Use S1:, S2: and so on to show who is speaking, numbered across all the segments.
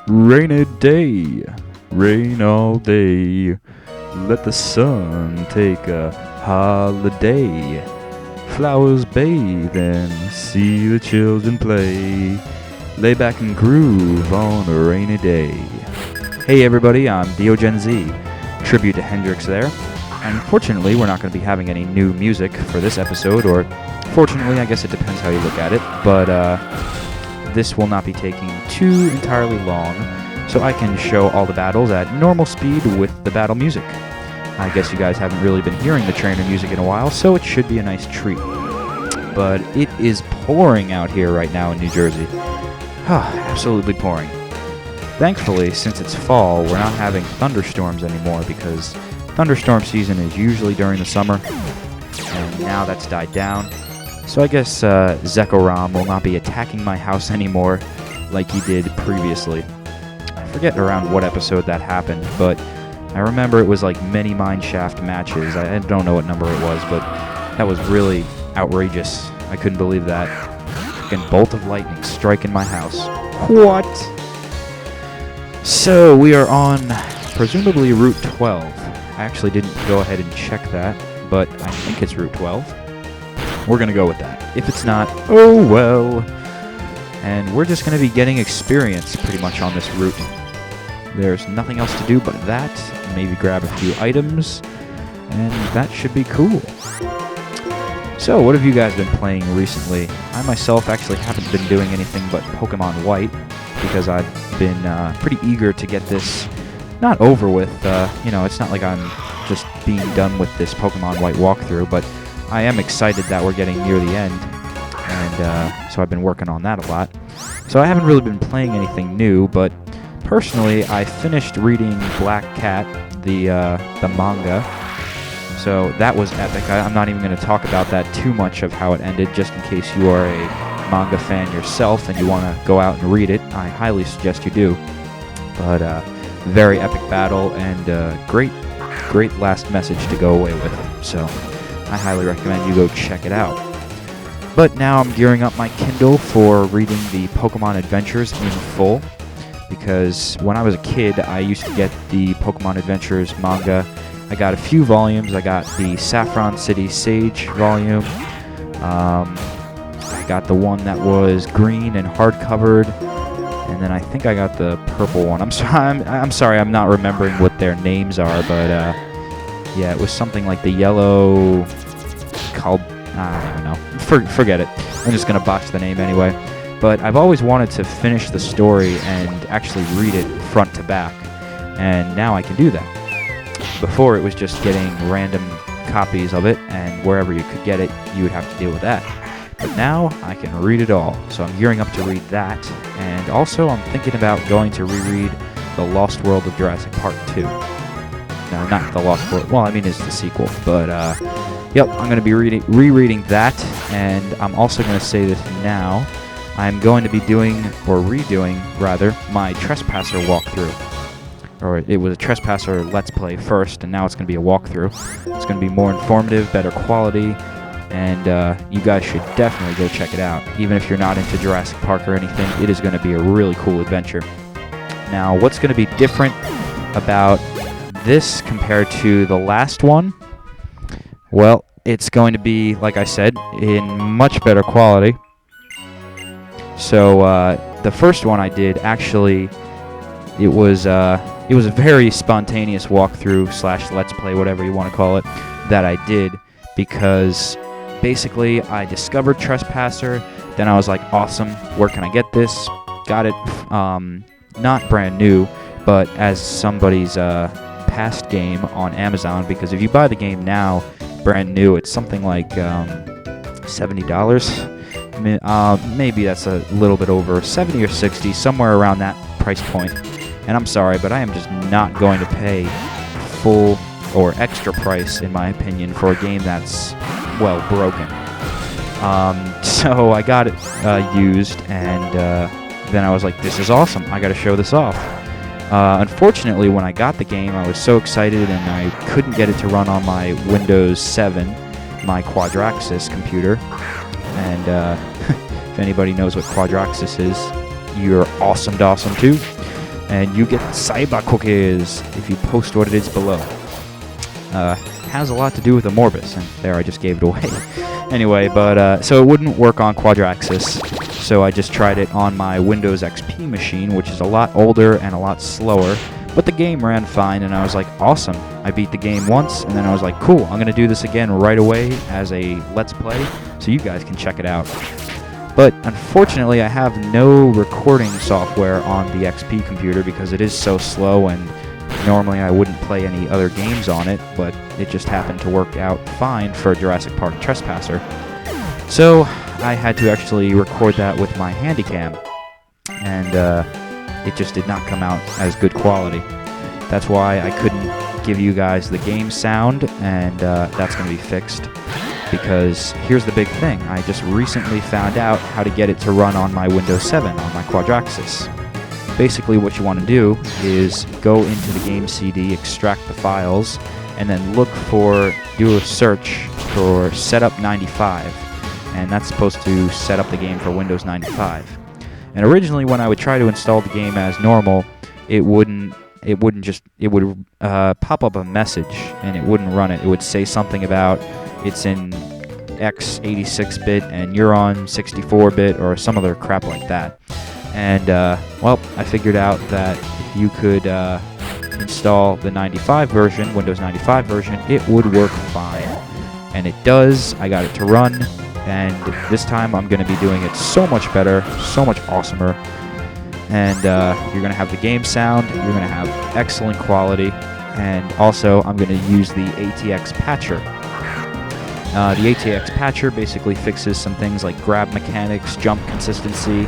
S1: Rainy day, rain all day. Let the sun take a holiday. Flowers bathe and see the children play. Lay back and groove on a rainy day. Hey everybody, I'm Deo Gen Z. Tribute to Hendrix there. Unfortunately, we're not going to be having any new music for this episode, or fortunately, I guess it depends how you look at it, but this will not be taking too entirely long, so I can show all the battles at normal speed with the battle music. I guess you guys haven't really been hearing the trainer music in a while, so it should be a nice treat. But it is pouring out here right now in New Jersey. Absolutely pouring. Thankfully, since it's fall, we're not having thunderstorms anymore because thunderstorm season is usually during the summer, and now that's died down. So I guess Zekoram will not be attacking my house anymore like he did previously. I forget around what episode that happened, but I remember it was like many mineshaft matches. I don't know what number it was, but that was really outrageous. I couldn't believe that. Fucking bolt of lightning striking my house. What? So we are on presumably Route 12. I actually didn't go ahead and check that, but I think it's Route 12. We're going to go with that. If it's not, oh well. And we're just going to be getting experience pretty much on this route. There's nothing else to do but that. Maybe grab a few items, and that should be cool. So, what have you guys been playing recently? I myself actually haven't been doing anything but Pokemon White, because I've been pretty eager to get this not over with. It's not like I'm just being done with this Pokemon White walkthrough, but I am excited that we're getting near the end, and so I've been working on that a lot. So I haven't really been playing anything new, but personally, I finished reading Black Cat, the manga. So that was epic. I'm not even going to talk about that too much of how it ended, just in case you are a manga fan yourself and you want to go out and read it. I highly suggest you do. But very epic battle and great last message to go away with. So I highly recommend you go check it out. But now I'm gearing up my Kindle for reading the Pokemon Adventures in full, because when I was a kid, I used to get the Pokemon Adventures manga. I got a few volumes. I got the Saffron City Sage volume. I got the one that was green and hard-covered, and then I think I got the purple one. I'm sorry, I'm not remembering what their names are, but yeah, it was something like the yellow. I don't know. Forget it. I'm just gonna botch the name anyway. But I've always wanted to finish the story and actually read it front to back, and now I can do that. Before, it was just getting random copies of it, and wherever you could get it, you would have to deal with that. But now, I can read it all, so I'm gearing up to read that, and also I'm thinking about going to reread The Lost World of Jurassic Park 2. No, not The Lost World, well, I mean, it's the sequel, but, yep, I'm going to be rereading that, and I'm also going to say this now. I'm going to be redoing, my Trespasser walkthrough. Or it was a Trespasser Let's Play first, and now it's going to be a walkthrough. It's going to be more informative, better quality, and you guys should definitely go check it out. Even if you're not into Jurassic Park or anything, it is going to be a really cool adventure. Now, what's going to be different about this compared to the last one? Well, it's going to be, like I said, in much better quality. So, the first one I did, actually, it was a very spontaneous walkthrough / Let's Play, whatever you want to call it, that I did, because basically I discovered Trespasser, then I was like, awesome, where can I get this? Got it, not brand new, but as somebody's past game on Amazon, because if you buy the game now, brand new, it's something like $70. Maybe that's a little bit over 70 or 60, somewhere around that price point. And I'm sorry, but I am just not going to pay full or extra price, in my opinion, for a game that's, well, broken. So I got it used, and then I was like, this is awesome. I got to show this off. Unfortunately, when I got the game, I was so excited, and I couldn't get it to run on my Windows 7, my Quadraxis computer. And if anybody knows what Quadraxis is, you're awesome too. and you get cyber cookies if you post what it is below. Has a lot to do with the Morbus, and there I just gave it away. Anyway, but so it wouldn't work on Quadraxis, so I just tried it on my Windows XP machine, which is a lot older and a lot slower, but the game ran fine, and I was like, awesome. I beat the game once, and then I was like, cool, I'm going to do this again right away as a Let's Play, so you guys can check it out. But unfortunately, I have no recording software on the XP computer because it is so slow, and normally I wouldn't play any other games on it, but it just happened to work out fine for Jurassic Park Trespasser. So I had to actually record that with my Handycam, and it just did not come out as good quality. That's why I couldn't give you guys the game sound, and that's going to be fixed. Because here's the big thing, I just recently found out how to get it to run on my Windows 7 on my Quadraxis. Basically what you want to do is go into the game CD, extract the files, and then do a search for Setup 95, and that's supposed to set up the game for Windows 95. And originally when I would try to install the game as normal, it would pop up a message and it wouldn't run it. It would say something about it's in x86-bit and you're on 64-bit or some other crap like that. And, well, I figured out that if you could install the 95 version, Windows 95 version, it would work fine. And it does. I got it to run, and this time I'm going to be doing it so much better, so much awesomer. And you're going to have the game sound, you're going to have excellent quality, and also I'm going to use the ATX Patcher. The ATX Patcher basically fixes some things like grab mechanics, jump consistency.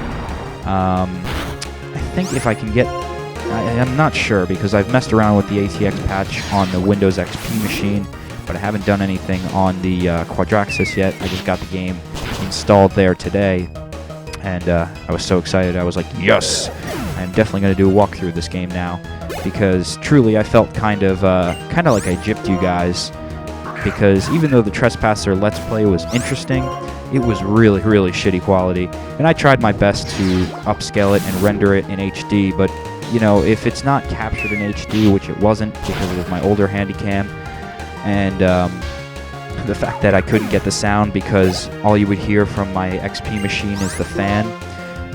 S1: I think if I can get... I'm not sure because I've messed around with the ATX patch on the Windows XP machine, but I haven't done anything on the Quadraxis yet. I just got the game installed there today, and I was so excited. I was like, yes! I'm definitely going to do a walkthrough of this game now, because truly I felt kind of like I gypped you guys, because even though the Trespasser Let's Play was interesting, it was really, really shitty quality, and I tried my best to upscale it and render it in HD, but, you know, if it's not captured in HD, which it wasn't because it was my older Handycam, and the fact that I couldn't get the sound because all you would hear from my XP machine is the fan,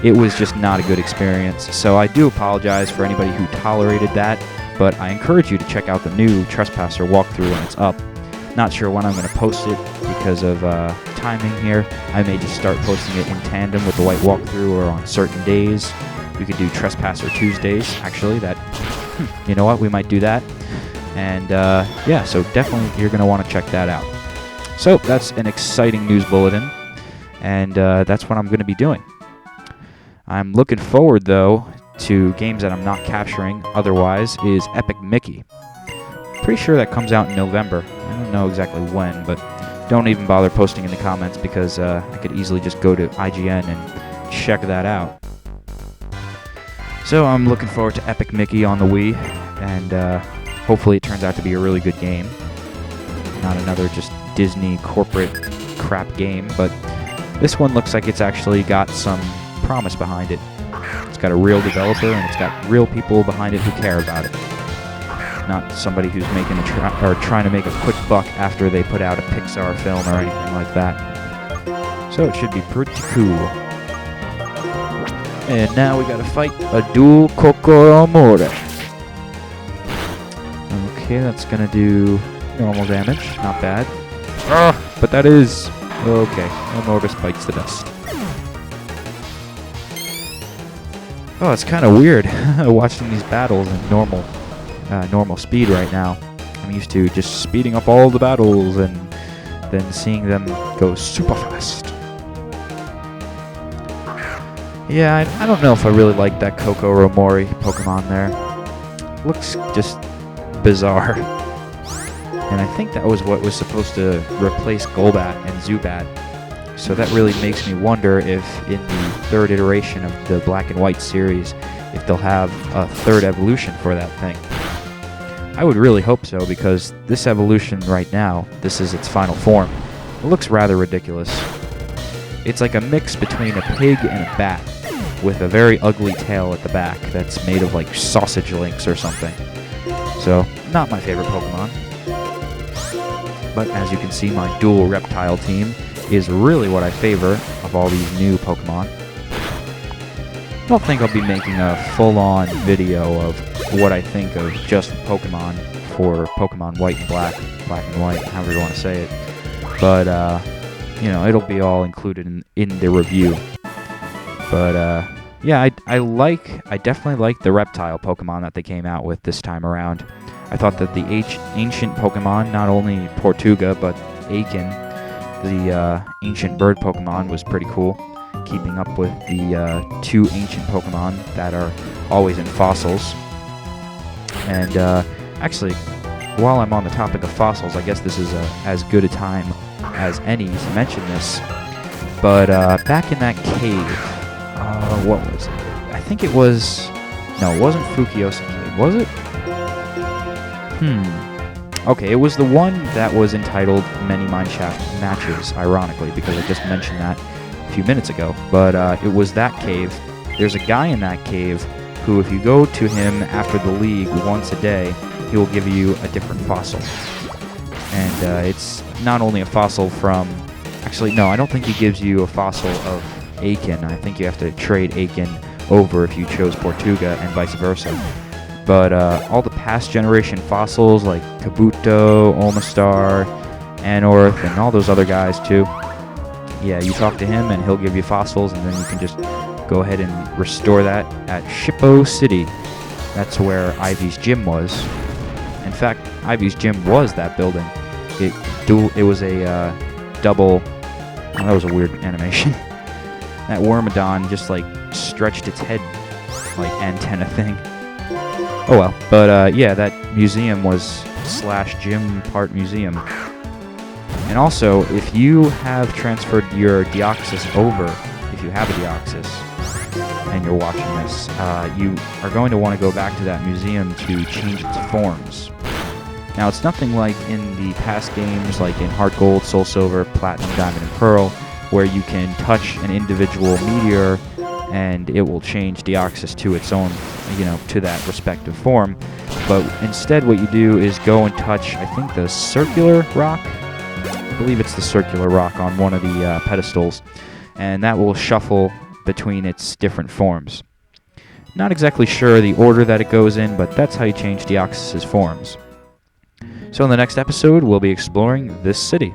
S1: it was just not a good experience. So I do apologize for anybody who tolerated that, but I encourage you to check out the new Trespasser walkthrough when it's up. Not sure when I'm going to post it because of timing here. I may just start posting it in tandem with the white walkthrough or on certain days. We could do Trespasser Tuesdays, actually. You know what, we might do that. And yeah, so definitely you're going to want to check that out. So that's an exciting news bulletin, and that's what I'm going to be doing. I'm looking forward, though, to games that I'm not capturing otherwise is Epic Mickey. Pretty sure that comes out in November. I don't know exactly when, but don't even bother posting in the comments because I could easily just go to IGN and check that out. So I'm looking forward to Epic Mickey on the Wii, and hopefully it turns out to be a really good game. Not another just Disney corporate crap game, but this one looks like it's actually got some promise behind it. It's got a real developer, and it's got real people behind it who care about it. Not somebody who's making trying to make a quick buck after they put out a Pixar film or anything like that. So it should be pretty cool. And now we gotta fight a dual Kokoromore. Okay, that's gonna do normal damage, not bad. But that is... okay, no Morbus bites the dust. Oh, it's kind of weird watching these battles in normal speed right now. I'm used to just speeding up all the battles and then seeing them go super fast. Yeah, I don't know if I really like that Kokoromore Pokemon there. Looks just bizarre. And I think that was what was supposed to replace Golbat and Zubat. So that really makes me wonder if in the third iteration of the Black and White series, if they'll have a third evolution for that thing. I would really hope so, because this evolution right now, this is its final form, it looks rather ridiculous. It's like a mix between a pig and a bat. with a very ugly tail at the back that's made of like sausage links or something. So, not my favorite Pokemon. But as you can see, my dual reptile team is really what I favor of all these new Pokemon. I don't think I'll be making a full-on video of what I think of just Pokemon for Pokemon White and Black, Black and White, however you want to say it. But, you know, it'll be all included in the review. But, yeah, I definitely like the reptile Pokemon that they came out with this time around. I thought that the ancient Pokemon, not only Portuga, but Aiken, the ancient bird Pokemon, was pretty cool. Keeping up with the two ancient Pokemon that are always in fossils. And actually, while I'm on the topic of fossils, I guess this is as good a time as any to mention this. But back in that cave, what was it? I think it was... No, it wasn't Fukiosa Cave, was it? Okay, it was the one that was entitled Many Mineshaft Matches, ironically, because I just mentioned that a few minutes ago. But it was that cave. There's a guy in that cave who, if you go to him after the league once a day, he will give you a different fossil. And it's not only a fossil from... Actually, no, I don't think he gives you a fossil of Aiken. I think you have to trade Aiken over if you chose Portuga and vice versa. But all the past generation fossils like Kabuto, Omastar, Anorth, and all those other guys too. Yeah, you talk to him and he'll give you fossils, and then you can just go ahead and restore that at Shippo City. That's where Ivy's gym was. In fact, Ivy's gym was that building. It was a double... Oh, that was a weird animation. That Wormadon just like stretched its head like antenna thing. Oh well, but yeah, that museum was /gym part museum. And also, if you have transferred your Deoxys over, if you have a Deoxys, and you're watching this, you are going to want to go back to that museum to change its forms. Now, it's nothing like in the past games, like in Heart Gold, Soul Silver, Platinum, Diamond, and Pearl, where you can touch an individual meteor and it will change Deoxys to its own, you know, to that respective form. But instead what you do is go and touch, I think, the circular rock. I believe it's the circular rock on one of the pedestals. And that will shuffle between its different forms. Not exactly sure the order that it goes in, but that's how you change Deoxys' forms. So in the next episode, we'll be exploring this city.